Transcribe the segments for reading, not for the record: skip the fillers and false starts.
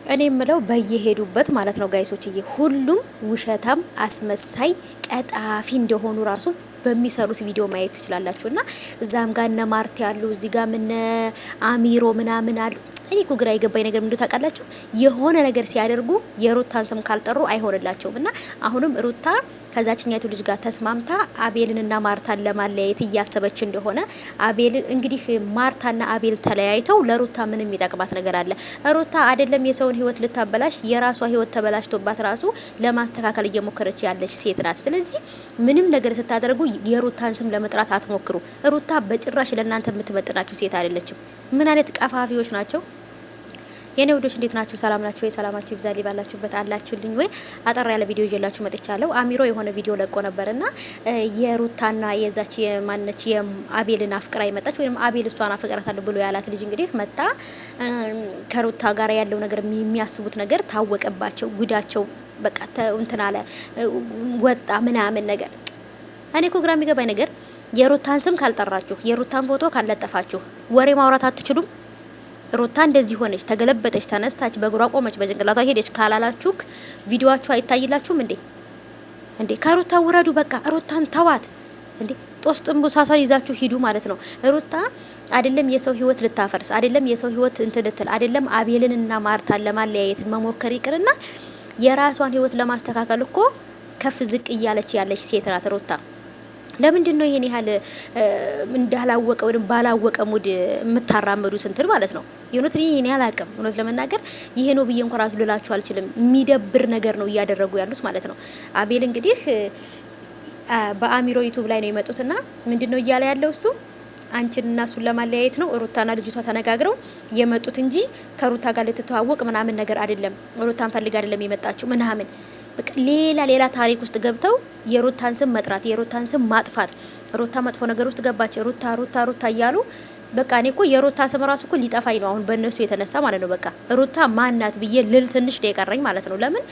እኔ የምለው በየሄዱበት ማለት ነው ጋይሶችዬ፣ ሁሉም ውሸታም፣ አስመሳይ፣ ቀጣፊ እንደሆኑ ራሱ በሚሰሩት ቪዲዮ ማየት ትችላላችሁ። እና እዛም ጋር እነ ማርቲ አሉ፣ እዚህ ጋር እነ አሚሮ ምናምን አሉ። እኔ እኮ ግራ የገባኝ ነገር ምንድነው ታውቃላችሁ? የሆነ ነገር ሲያደርጉ የሩታን ስም ካልጠሩ አይሆንላቸውም። እና አሁንም ሩታ ከዛችኛቱ ልጅ ጋር ተስማምታ አቤልንና ማርታን ለማለያየት እያሰበች እንደሆነ አቤልን እንግዲህ ማርታና አቤል ተለያይተው ለሩታ ምንም የሚጠቅማት ነገር አለ? ሩታ አይደለም የሰውን ህይወት ልታበላሽ የራሷ ህይወት ተበላሽቶባት ራሱ ለማስተካከል እየሞከረች ያለች ሴት ናት። ስለዚህ ምንም ነገር ስታደርጉ የሩታን ስም ለመጥራት አትሞክሩ። ሩታ በጭራሽ ለእናንተ የምትመጥናችሁ ሴት አይደለችም። ምን አይነት ቀፋፊዎች ናቸው? የኔ ውዶች እንዴት ናችሁ? ሰላም ናችሁ ወይ? ሰላማችሁ ይብዛል ባላችሁበት አላችሁልኝ ወይ? አጠር ያለ ቪዲዮ ይዤላችሁ መጥቻለሁ። አሚሮ የሆነ ቪዲዮ ለቆ ነበርና የሩታና የዛች የማነች የአቤልን አፍቅራ ይመጣች ወይም አቤል እሷን አፍቅራታለሁ ብሎ ያላት ልጅ እንግዲህ መጣ ከሩታ ጋር ያለው ነገር የሚያስቡት ነገር ታወቀባቸው። ጉዳቸው በቃ እንትን አለ ወጣ ምናምን ነገር። እኔ እኮ ግራ የሚገባኝ ነገር የሩታን ስም ካልጠራችሁ፣ የሩታን ፎቶ ካልለጠፋችሁ ወሬ ማውራት አትችሉም? ሩታ እንደዚህ ሆነች፣ ተገለበጠች፣ ተነስታች፣ በእግሯ ቆመች፣ በጭንቅላቷ ሄደች ካላላችሁ ቪዲዮአችሁ አይታይላችሁም እንዴ? እንዴ ከሩታ ውረዱ፣ በቃ ሩታን ተዋት እንዴ። ጦስ ጥንቡሳሷን ይዛችሁ ሂዱ ማለት ነው። ሩታ አይደለም የሰው ህይወት ልታፈርስ፣ አይደለም የሰው ህይወት እንትን ልትል፣ አይደለም አቤልንና ማርታን ለማለያየት መሞከር ይቅርና የራሷን ህይወት ለማስተካከል እኮ ከፍ ዝቅ እያለች ያለች ሴት ናት ሩታ። ለምንድን ነው ይሄን ያህል እንዳላወቀ ወይም ባላወቀ ሙድ የምታራምዱት እንትን ማለት ነው? የእውነት እኔ አላቅም። እውነት ለመናገር ይሄ ነው ብዬ እንኳን ራሱ ልላችሁ አልችልም። የሚደብር ነገር ነው እያደረጉ ያሉት ማለት ነው። አቤል እንግዲህ በአሚሮ ዩቲዩብ ላይ ነው የመጡትና ምንድነው እያለ ያለው እሱ አንቺንና እሱን ለማለያየት ነው ሩታና ልጅቷ ተነጋግረው የመጡት እንጂ ከሩታ ጋር ልትተዋወቅ ምናምን ነገር አይደለም። ሩታን ፈልጋ አይደለም የመጣችው ምናምን በቃ ሌላ ታሪክ ውስጥ ገብተው የሩታን ስም መጥራት፣ የሩታን ስም ማጥፋት። ሩታ መጥፎ ነገር ውስጥ ገባች፣ ሩታ እያሉ በቃ እኔ እኮ የሩታ ስም ራሱ እኮ ሊጠፋኝ ነው አሁን በእነሱ የተነሳ ማለት ነው። በቃ ሩታ ማናት ብዬ ልል ትንሽ ነው የቀረኝ ማለት ነው። ለምን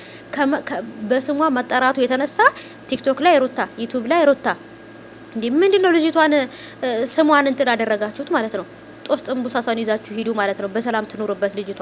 በስሟ መጠራቱ የተነሳ ቲክቶክ ላይ ሩታ፣ ዩቲዩብ ላይ ሩታ። እንዴ ምንድነው ልጅቷን ስሟን እንትን አደረጋችሁት ማለት ነው። ጦስ ጥንቡሳሷን ይዛችሁ ሂዱ ማለት ነው። በሰላም ትኑርበት ልጅቷ።